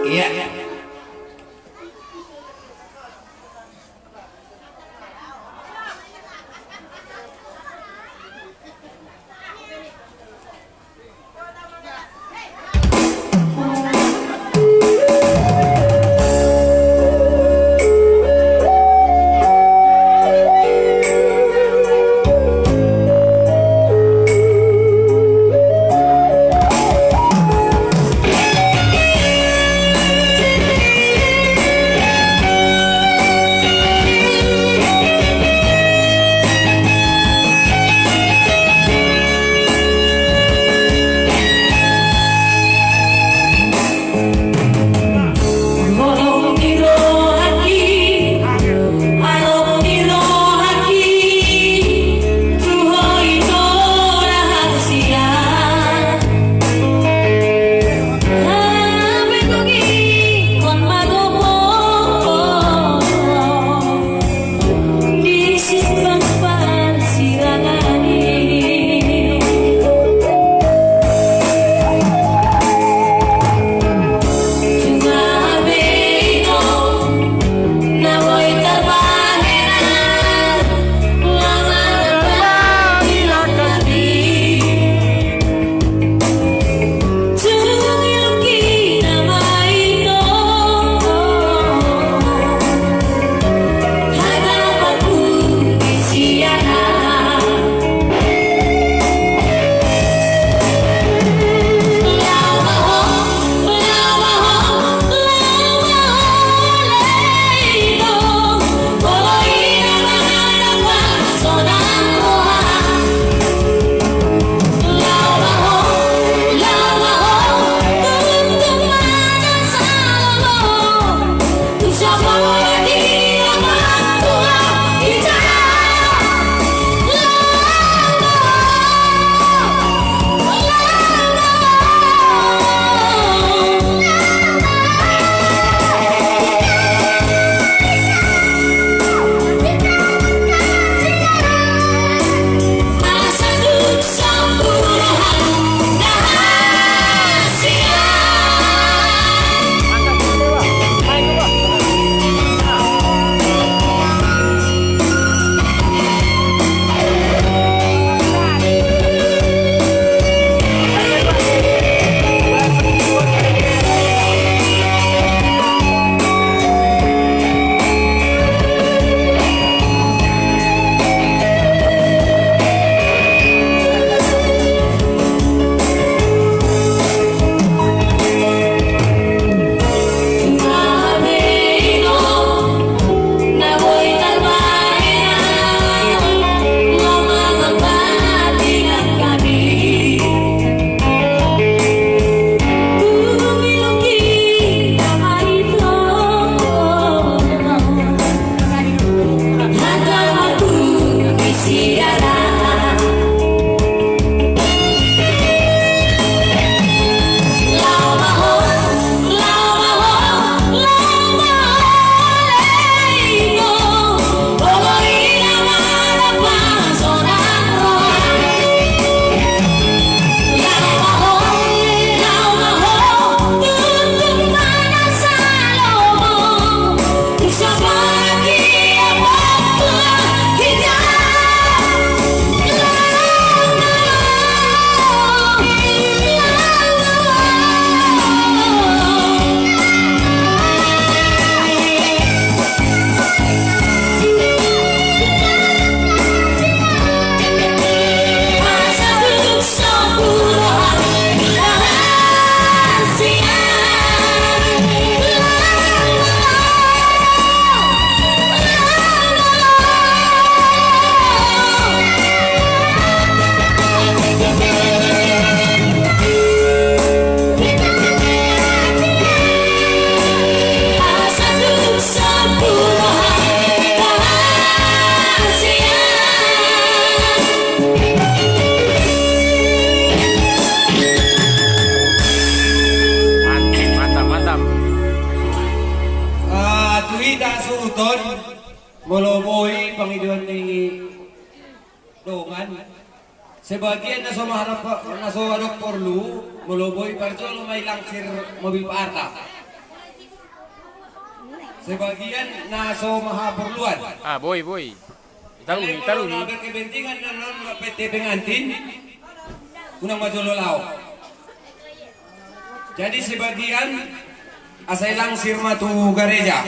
Iya. Moloboy Panginoon ni Dongan. Sebagian na sumaharap na suwarok porlu, Moloboy parto may langsir mobil paarta. sebagian naso mahaperluan. Ah, boy. Kalau Italungi. berkepentingan na non PT pengantin, unang majololau. Jadi sebagian asay lang sirma tu gareja.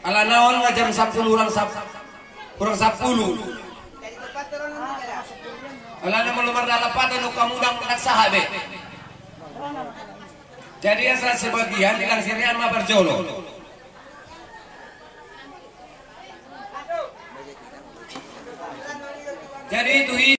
Ala naon nga jam 10 kurang 10. Ala na malumar dalapatan o kamudang nagsahabe. Jadi asal sebagian ilang sirian mabarjolo. Jadi itu